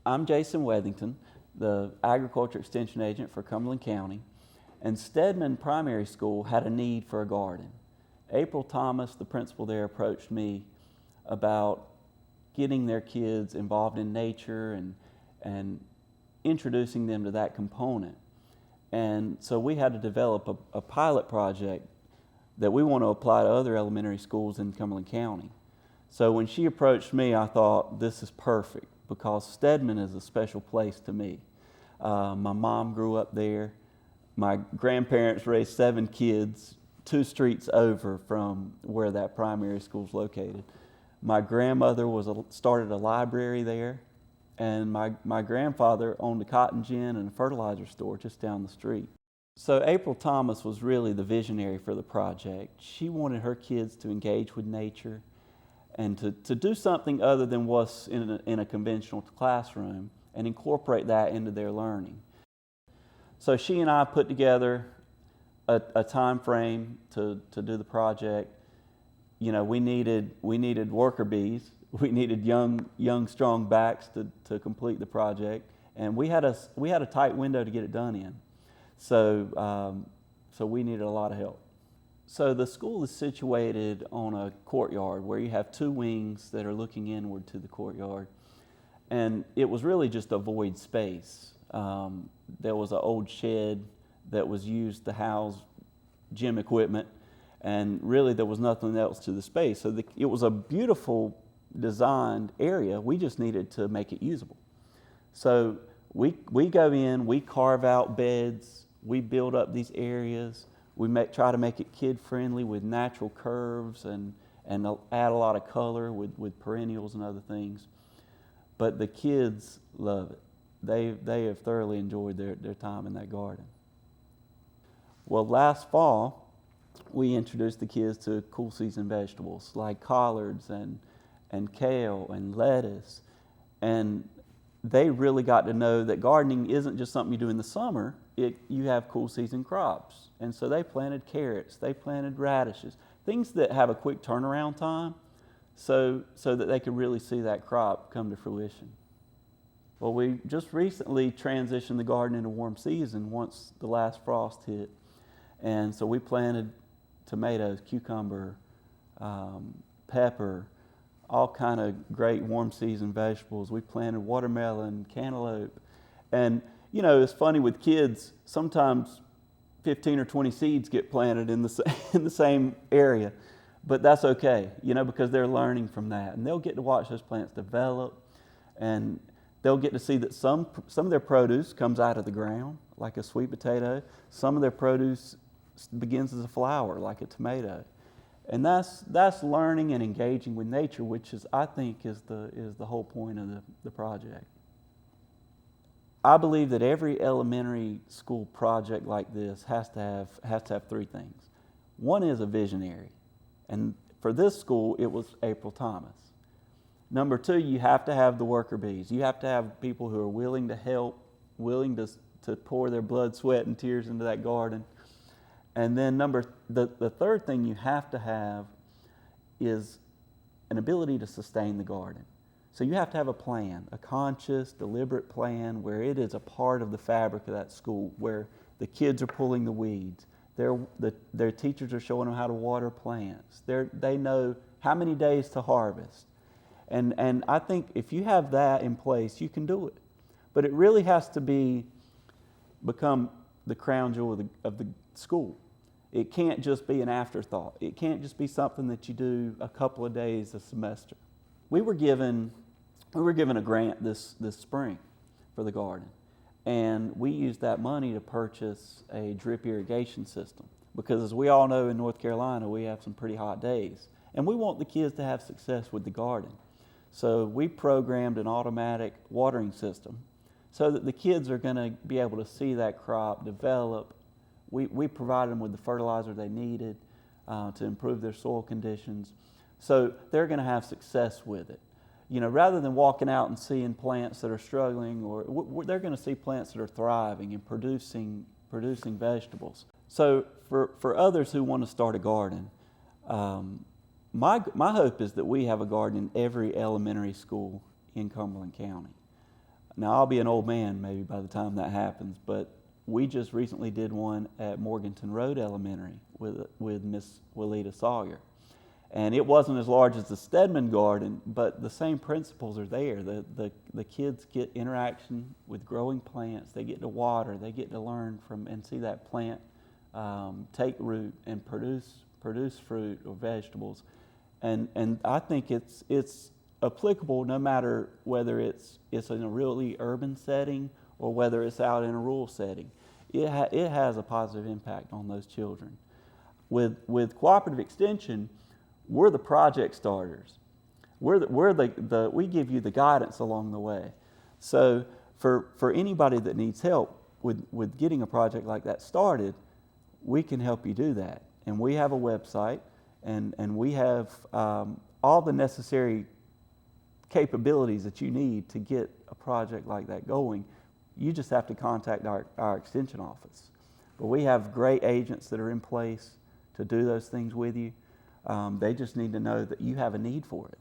I'm Jason Weathington, the Agriculture Extension Agent for Cumberland County, and Stedman Primary School had a need for a garden. April Thomas, the principal there, approached me about getting their kids involved in nature and introducing them to that component. And so we had to develop a pilot project that we want to apply to other elementary schools in Cumberland County. So when she approached me, I thought, this is perfect, because Stedman is a special place to me. My mom grew up there. My grandparents raised 7 kids 2 streets over from where that primary school is located. My grandmother started a library there, and my grandfather owned a cotton gin and a fertilizer store just down the street. So April Thomas was really the visionary for the project. She wanted her kids to engage with nature and to do something other than what's in a conventional classroom and incorporate that into their learning. So she and I put together a time frame to do the project. You know, we needed worker bees. We needed young strong backs to complete the project, and we had a tight window to get it done in. So we needed a lot of help. So the school is situated on a courtyard where you have 2 wings that are looking inward to the courtyard. And it was really just a void space. There was an old shed that was used to house gym equipment, and really there was nothing else to the space. So it was a beautiful designed area. We just needed to make it usable. So we go in, we carve out beds, we build up these areas. We try to make it kid-friendly with natural curves and add a lot of color with perennials and other things. But the kids love it. They have thoroughly enjoyed their time in that garden. Well, last fall, we introduced the kids to cool season vegetables like collards and kale and lettuce. And they really got to know that gardening isn't just something you do in the summer. You have cool season crops. And so they planted carrots, they planted radishes, things that have a quick turnaround time so that they could really see that crop come to fruition. Well, we just recently transitioned the garden into warm season once the last frost hit. And so we planted tomatoes, cucumber, pepper, all kind of great warm season vegetables. We planted watermelon, cantaloupe. And you know, it's funny with kids, sometimes 15 or 20 seeds get planted in the same area, but that's okay, you know, because they're learning from that, and they'll get to watch those plants develop, and they'll get to see that some of their produce comes out of the ground, like a sweet potato. Some of their produce begins as a flower, like a tomato, and that's learning and engaging with nature, which I think is the whole point of the project. I believe that every elementary school project like this has to have 3 things. One is a visionary, and for this school, it was April Thomas. Number 2, you have to have the worker bees. You have to have people who are willing to help, willing to pour their blood, sweat, and tears into that garden. And then the 3rd thing you have to have is an ability to sustain the garden. So you have to have a plan, a conscious, deliberate plan where it is a part of the fabric of that school, where the kids are pulling the weeds. Their teachers are showing them how to water plants. They know how many days to harvest. And I think if you have that in place, you can do it. But it really has to become the crown jewel of the school. It can't just be an afterthought. It can't just be something that you do a couple of days a semester. We were given a grant this spring for the garden, and we used that money to purchase a drip irrigation system, because as we all know in North Carolina, we have some pretty hot days, and we want the kids to have success with the garden. So we programmed an automatic watering system so that the kids are going to be able to see that crop develop. We provided them with the fertilizer they needed to improve their soil conditions, so they're going to have success with it. You know, rather than walking out and seeing plants that are struggling, they're going to see plants that are thriving and producing vegetables. So for others who want to start a garden, my hope is that we have a garden in every elementary school in Cumberland County. Now, I'll be an old man maybe by the time that happens, but we just recently did one at Morganton Road Elementary with Miss Willita Sawyer. And it wasn't as large as the Stedman garden, but the same principles are there. The kids get interaction with growing plants. They get to water. They get to learn from and see that plant take root and produce fruit or vegetables. And I think it's applicable no matter whether it's in a really urban setting or whether it's out in a rural setting. It has a positive impact on those children. With Cooperative Extension, we're the project starters. We give you the guidance along the way. So for anybody that needs help with getting a project like that started, we can help you do that. And we have a website, and we have all the necessary capabilities that you need to get a project like that going. You just have to contact our extension office. But we have great agents that are in place to do those things with you. They just need to know that you have a need for it.